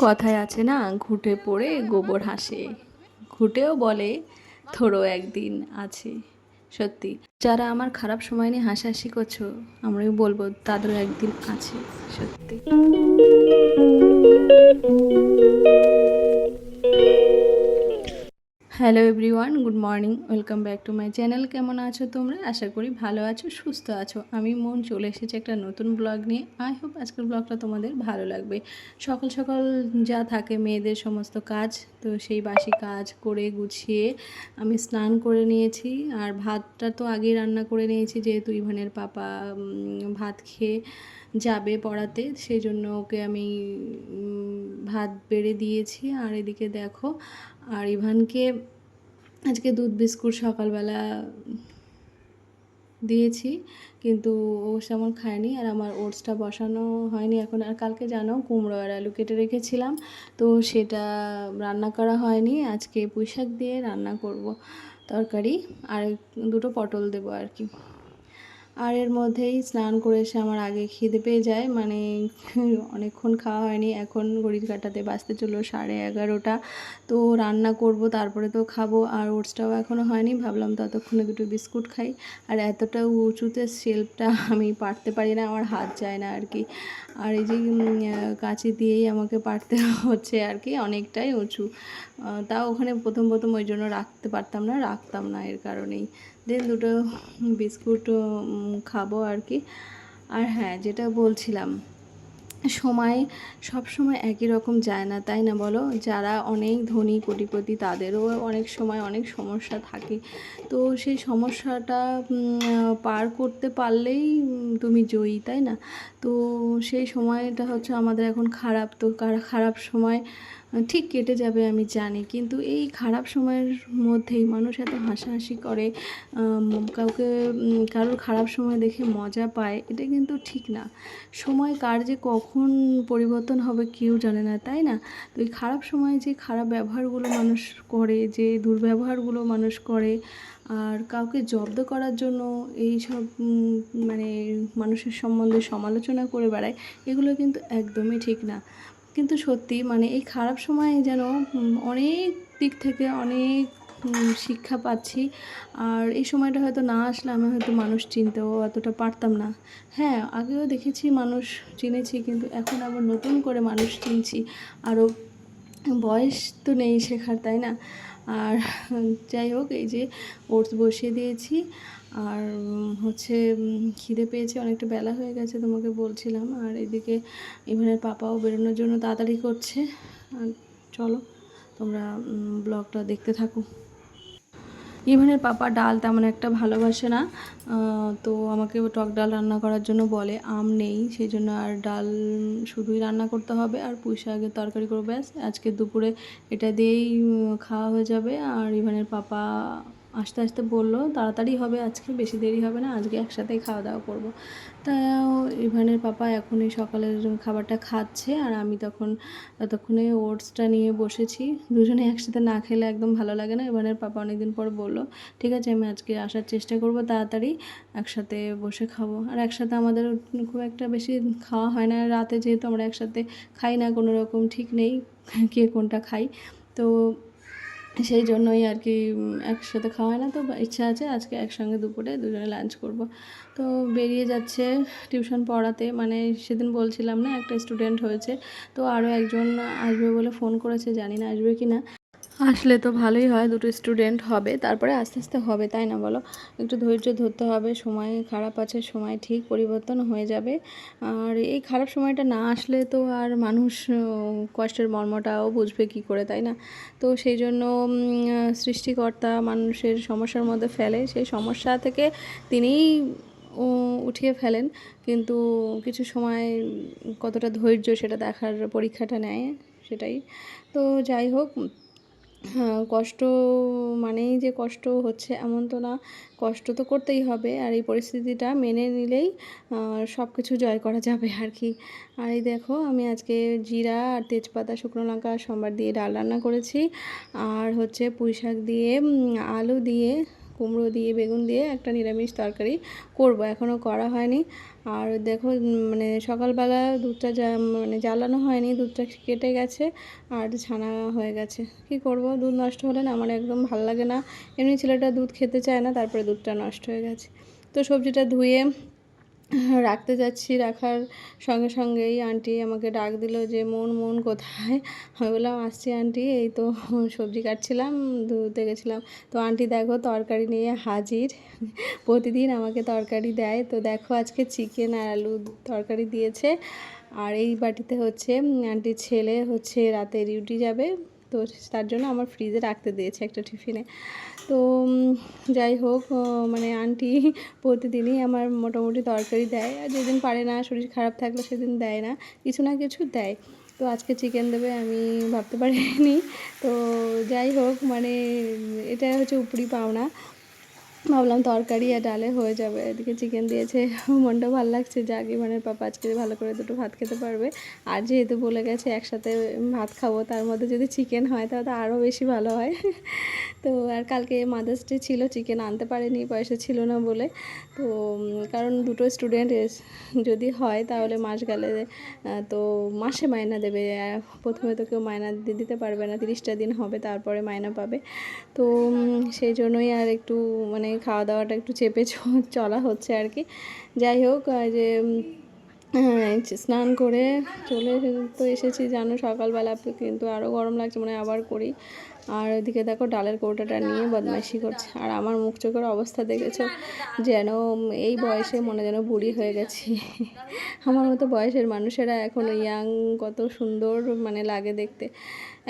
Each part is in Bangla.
কথায় আছে না, ঘুঁটে পড়ে গোবর হাসে। ঘুঁটেও বলে থোড়ো একদিন আছে। সত্যি, যারা আমার খারাপ সময় নিয়ে হাসাহাসি করছো, আমরাও বলবো তাদেরও একদিন আছে। সত্যি। Hello everyone, good morning, welcome back to my channel. কেমন আছো তোমরা? আশা করি ভালো আছো, সুস্থ আছো। আমি মন চলে এসেছি একটা নতুন ব্লগ নিয়ে। আই হোপ আজকের ব্লগটা তোমাদের ভালো লাগবে। সকাল সকাল যা থাকে মেয়েদের সমস্ত কাজ, তো সেই বাসি কাজ করে গুছিয়ে আমি স্নান করে নিয়েছি। আর ভাতটা তো আগেই রান্না করে নিয়েছি, যেহেতু ইভানের পাপা ভাত খেয়ে যাবে পড়াতে, সেই জন্য ওকে আমি ভাত বেড়ে দিয়েছি। আর এদিকে দেখো, আর ইভানকে আজকে দুধ বিস্কুট সকালবেলা দিয়েছি, কিন্তু ও সেমন খায়নি। আর আমার ওটসটা বসানো হয়নি এখন। আর কালকে জানো কুমড়ো আর আলু কেটে রেখেছিলাম, তো সেটা রান্না করা হয়নি। আজকে পুঁইশাক দিয়ে রান্না করব তরকারি, আর দুটো পটল দেবো আর কি। আর এর মধ্যেই স্নান করে এসে আমার আগে খিদে পেয়ে যায়, মানে অনেকক্ষণ খাওয়া হয়নি। এখন ঘড়ির কাঁটাতে বাজতে চললো 11:30। তো রান্না করব, তারপরে তো খাবো। আর ওটসটাও এখনও হয়নি, ভাবলাম ততক্ষণে দুটো বিস্কুট খাই। আর এতটা উঁচুতে শেল্ফটা আমি পারতে পারি না, আমার হাত যায় না আর কি। আর এই যে কাঁচি দিয়েই আমাকে পারতে হচ্ছে আর কি, অনেকটাই উঁচু। তাও ওখানে প্রথম প্রথম ওই জন্য রাখতাম না এর কারণেই। দেন দুটো বিস্কুট খাবো আর কি। আর হ্যাঁ, যেটা বলছিলাম, সময় সব সময় একই রকম যায় না, তাই না বলো? যারা অনেক ধনী কোটিপতি তাদেরও অনেক সময় অনেক সমস্যা থাকে। তো সেই সমস্যাটা পার করতে পারলেই তুমি জয়ী, তাই না? তো সেই সময়টা হচ্ছে আমাদের এখন খারাপ। তো খারাপ সময় ঠিক কেটে যাবে আমি জানি, কিন্তু এই খারাপ সময়ের মধ্যেই মানুষ এত হাসাহাসি করে, কাউকে কারোর খারাপ সময় দেখে মজা পায়, এটা কিন্তু ঠিক না। সময় কার যে কখন পরিবর্তন হবে কেউ জানে না, তাই না? তো এই খারাপ সময়ে যে খারাপ ব্যবহারগুলো মানুষ করে, যে দুর্ব্যবহারগুলো মানুষ করে, আর কাউকে জব্দ করার জন্য এই সব মানে মানুষের সম্বন্ধে সমালোচনা করে বেড়ায়, এগুলো কিন্তু একদমই ঠিক না। কিন্তু সত্যি, মানে এই খারাপ সময়ে যেন অনেক দিক থেকে অনেক শিক্ষা পাচ্ছি। আর এই সময়টা হয়তো না আসলে আমি হয়তো মানুষ চিনতেও অতটা পারতাম না। হ্যাঁ, আগেও দেখেছি মানুষ চিনেছি, কিন্তু এখন আবার নতুন করে মানুষ চিনছি। আরও বয়স তো নেই শেখার, তাই না? আর যাই হোক, এই যে ওটস বসিয়ে দিয়েছি। আর হচ্ছে খিদে পেয়েছে, অনেকটা বেলা হয়ে গেছে তোমাকে বলছিলাম। আর এদিকে ইভানের পাপাও বেরোনোর জন্য তাড়াতাড়ি করছে। আর চলো তোমরা ব্লগটা দেখতে থাকো। ইভানের পাপা ডাল তেমন একটা ভালোবাসে না, তো আমাকে টক ডাল রান্না করার জন্য বলে। আম নেই, সেই জন্য আর ডাল শুধুই রান্না করতে হবে, আর পুঁই শাকের তরকারি করবো, ব্যাস। আজকে দুপুরে এটা দিয়েই খাওয়া হয়ে যাবে। আর ইভানের পাপা আস্তে আস্তে বললো তাড়াতাড়ি হবে, আজকে বেশি দেরি হবে না, আজকে একসাথেই খাওয়া দাওয়া করবো। তা ইভানের পাপা এখন এই সকালের খাবারটা খাচ্ছে, আর আমি ততক্ষণে ওটসটা নিয়ে বসেছি। দুজনে একসাথে না খেলে একদম ভালো লাগে না। ইভানের পাপা অনেকদিন পর বললো ঠিক আছে, আমি আজকে আসার চেষ্টা করব তাড়াতাড়ি, একসাথে বসে খাবো। আর একসাথে আমাদের খুব একটা বেশি খাওয়া হয় না রাতে, যেহেতু আমরা একসাথে খাই না, কোনো রকম ঠিক নেই কে কোনটা খাই। তো সেই জন্যই আর কি একসাথে খাওয়া হয় না। তো ইচ্ছা আছে আজকে একসঙ্গে দুপুরে দুজনে লাঞ্চ করব। তো বেরিয়ে যাচ্ছে টিউশন পড়াতে, মানে সেদিন বলছিলাম না একটা স্টুডেন্ট হয়েছে, তো আরও একজন আসবে বলে ফোন করেছে, জানি না আসবে কি না। আসলে তো ভালোই হয়, দুটো স্টুডেন্ট হবে, তারপরে আস্তে আস্তে হবে, তাই না বলো? একটু ধৈর্য ধরতে হবে, সময় খারাপ আছে, সময় ঠিক পরিবর্তন হয়ে যাবে। আর এই খারাপ সময়টা না আসলে তো আর মানুষ কষ্টের মর্মটাও বুঝবে কি করে, তাই না? তো সেই জন্য সৃষ্টিকর্তা মানুষের সমস্যার মধ্যে ফেলে, সেই সমস্যা থেকে তিনিই উঠিয়ে ফেলেন। কিন্তু কিছু সময় কতটা ধৈর্য সেটা দেখার পরীক্ষাটা নেয়, সেটাই। তো যাই হোক, হ্যাঁ, কষ্ট মানেই যে কষ্ট হচ্ছে এমন তো না, কষ্ট তো করতেই হবে। আর এই পরিস্থিতিটা মেনে নিলেই সব কিছু জয় করা যাবে আর কি। আর এই দেখো, আমি আজকে জিরা আর তেজপাতা শুকনো লঙ্কা আর সম্বার দিয়ে ডাল রান্না করেছি। আর হচ্ছে পুঁই শাক দিয়ে আলু দিয়ে কুমড়ো দিয়ে বেগুন দিয়ে একটা নিরামিষ তরকারি করব, এখনও করা হয়নি। আর দেখো মানে সকালবেলা দুধটা মানে জ্বালানো হয়নি, দুধটা কেটে গেছে আর ছানা হয়ে গেছে। কি করব, দুধ নষ্ট হলে না আমার একদম ভালো লাগে না। এমনি ছেলেটা দুধ খেতে চায় না, তারপরে দুধটা নষ্ট হয়ে গেছে। তো সবজিটা ধুয়ে রাখতে যাচ্ছি, রাখার সঙ্গে সঙ্গেই আন্টি আমাকে ডাক দিল যে মন মন কোথায়। আমি বললাম আসছি আন্টি, এই তো সবজি কাটছিলাম, ধুতে গেছিলাম। তো আন্টি দেখো তরকারি নিয়ে হাজির। প্রতিদিন আমাকে তরকারি দেয়, তো দেখো আজকে চিকেন আর আলু তরকারি দিয়েছে। আর এই বাটিতে হচ্ছে আন্টির ছেলে হচ্ছে রাতে ডিউটি যাবে, তো তার জন্য আমার ফ্রিজে রাখতে দিয়েছে একটা টিফিনে। তো যাই হোক, মানে আন্টি প্রতিদিনই আমার মোটামুটি তরকারি দেয়, আর যেদিন পারে না, শরীর খারাপ থাকলে সেদিন দেয় না, কিছু না কিছু দেয়। তো আজকে চিকেন দেবে আমি ভাবতে পারিনি। তো যাই হোক, মানে এটা হচ্ছে উপরি পাওনা। ভাবলাম তরকারি আর ডালে হয়ে যাবে, এদিকে চিকেন দিয়েছে। মনটা ভালো লাগছে, যাক ইভানের পাপা আজকে ভালো করে দুটো ভাত খেতে পারবে। আর যেহেতু বলে গেছে একসাথে ভাত খাবো, তার মধ্যে যদি চিকেন হয় তাহলে তো আরও বেশি ভালো হয়। তো আর কালকে মাদার্স ডে ছিল, চিকেন আনতে পারেনি, পয়সা ছিল না বলে। তো কারণ দুটো স্টুডেন্ট যদি হয় তাহলে মাস গেলে তো মাসে মায়না দেবে। প্রথমে তো কেউ মায়না দিতে পারবে না, 30টা দিন হবে তারপরে মায়না পাবে। তো সেই জন্যই আর একটু মানে খাওয়া দাওয়াটা একটু চেপে চলা হচ্ছে আর কি। যাই হোক, যে স্নান করে চলে তো এসেছি জানো সকালবেলা, কিন্তু আরও গরম লাগছে, মানে আবার করি। আর ওইদিকে দেখো ডালের কৌটাটা নিয়ে বদমাইশি করছে। আর আমার মুখ চোখের অবস্থা দেখেছো, যেন এই বয়সে মনে যেন বুড়ি হয়ে গেছি। আমার মতো বয়সের মানুষেরা এখনও ইয়াং, কত সুন্দর মানে লাগে দেখতে।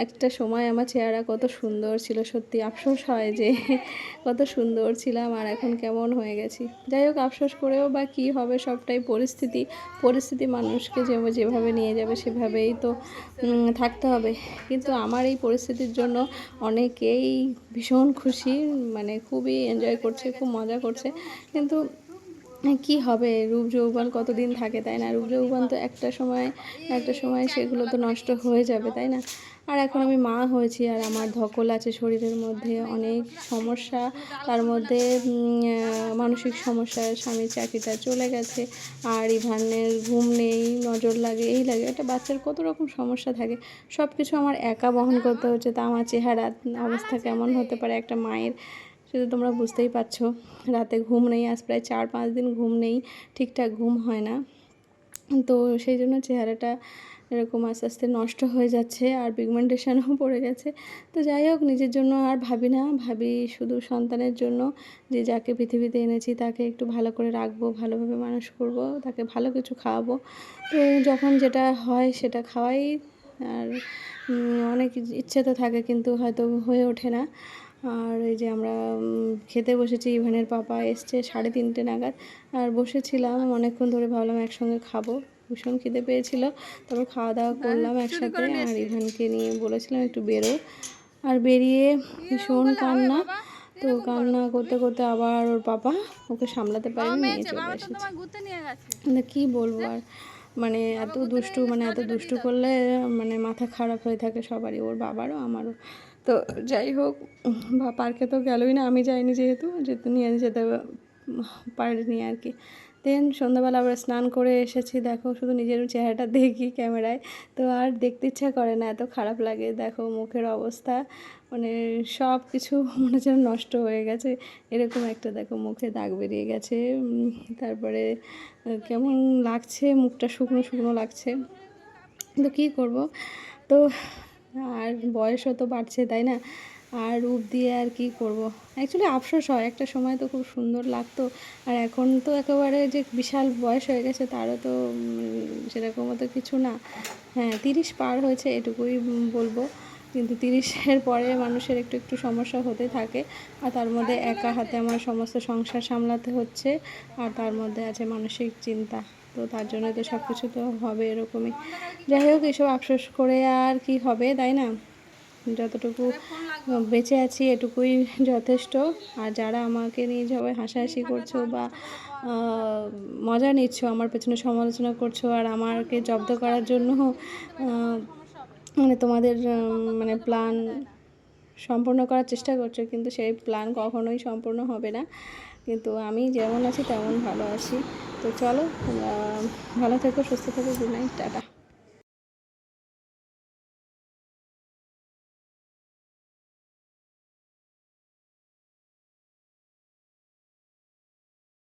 একটা সময় আমার চেহারা কত সুন্দর ছিল, সত্যি আফসোস হয় যে কত সুন্দর ছিলাম আর এখন কেমন হয়ে গেছি। যাই হোক, আফসোস করেও বা কী হবে, সবটাই পরিস্থিতি মানুষকে যেভাবে নিয়ে যাবে সেভাবেই তো থাকতে হবে। কিন্তু আমার এই পরিস্থিতির জন্য অনেকেই ভীষণ খুশি, মানে খুবই এনজয় করছে, খুব মজা করছে। কিন্তু কি হবে, রূপ যৌবন কতদিন থাকে, তাই না? রূপ যৌবন তো একটা সময় সেগুলো তো নষ্ট হয়ে যাবে, তাই না? আর এখন আমি মা হয়েছি, আর আমার ধকল আছে শরীরের মধ্যে, অনেক সমস্যা, তার মধ্যে মানসিক সমস্যা, স্বামীর চাকরিটা চলে গেছে, আর ইভানের ঘুম নেই, নজর লাগে, এই লাগে, একটা বাচ্চার কত রকম সমস্যা থাকে, সব কিছু আমার একা বহন করতে হচ্ছে। তা আমার চেহারা অবস্থা কেমন হতে পারে একটা মায়ের, সেটা তোমরা বুঝতেই পারছো। রাতে ঘুম নেই, আজ প্রায় 4-5 দিন ঘুম নেই, ঠিকঠাক ঘুম হয় না। তো সেই জন্য চেহারাটা এরকম আস্তে আস্তে নষ্ট হয়ে যাচ্ছে, আর পিগমেন্টেশনও পড়ে গেছে। তো যাই হোক, নিজের জন্য আর ভাবি না, ভাবি শুধু সন্তানের জন্য, যে যাকে পৃথিবীতে এনেছি তাকে একটু ভালো করে রাখবো, ভালোভাবে মানুষ করব, তাকে ভালো কিছু খাওয়াবো। তো যখন যেটা হয় সেটা খাওয়াই। আর অনেক ইচ্ছে তো থাকে, কিন্তু হয়তো হয়ে ওঠে না। আর এই যে আমরা খেতে বসেছি, ইভানের পাপা এসছে 3:30 নাগাদ, আর বসেছিলাম অনেকক্ষণ ধরে, ভাবলাম একসঙ্গে খাবো, ভীষণ খিদে পেয়েছিল। তারপর খাওয়া দাওয়া করলাম একসাথে, আর ইভানকে নিয়ে বলেছিলাম একটু বেরো, আর বেরিয়ে ভীষণ কান্না। তো কান্না করতে করতে আবার ওর পাপা ওকে সামলাতে পারেনি, নিয়ে চলে এসেছে। কী বলবো আর, মানে এত দুষ্টু করলে মানে মাথা খারাপ হয়ে থাকে সবারই, ওর বাবারও আমারও। তো যাই হোক, পার্কে তো গেলই না, আমি যাইনি যেহেতু নিয়ে যেতে পারিনি আর কি। দেন সন্ধ্যাবেলা আবার স্নান করে এসেছি, দেখো শুধু নিজের চেহারাটা দেখি ক্যামেরায়, তো আর দেখতে ইচ্ছা করে না, এত খারাপ লাগে। দেখো মুখের অবস্থা, মানে সব কিছু মনে যেন নষ্ট হয়ে গেছে, এরকম একটা দেখো মুখে দাগ বেরিয়ে গেছে। তারপরে কেমন লাগছে, মুখটা শুকনো শুকনো লাগছে। তো কী করব, তো আর বয়সও তো বাড়ছে, তাই না? আর রূপ দিয়ে আর কি করব। অ্যাকচুয়ালি আফসোস হয়, একটা সময় তো খুব সুন্দর লাগতো, আর এখন তো একেবারে যে বিশাল বয়স হয়ে গেছে তারও তো সেরকমও তো কিছু না। হ্যাঁ, 30 পার হয়েছে এটুকুই বলবো, কিন্তু 30-এর পরে মানুষের একটু একটু সমস্যা হতে থাকে, আর তার মধ্যে একা হাতে আমার সমস্ত সংসার সামলাতে হচ্ছে, আর তার মধ্যে আছে মানসিক চিন্তা। তো তার জন্য তো সব কিছু তো হবে এরকমই। যাই হোক, এসব আফসোস করে আর কি হবে, তাই না? যতটুকু বেঁচে আছি এটুকুই যথেষ্ট। আর যারা আমাকে নিয়ে সবাই হাসাহাসি করছো বা মজা নিচ্ছ, আমার পেছনে সমালোচনা করছো, আর আমাকে জব্দ করার জন্য মানে তোমাদের মানে প্ল্যান সম্পূর্ণ করার চেষ্টা করছো, কিন্তু সেই প্ল্যান কখনোই সম্পূর্ণ হবে না। কিন্তু আমি যেমন আছি তেমন ভালো আছি। তো চলো, তোমরা ভালো থেকো, সুস্থ থেকো। Good night, tata.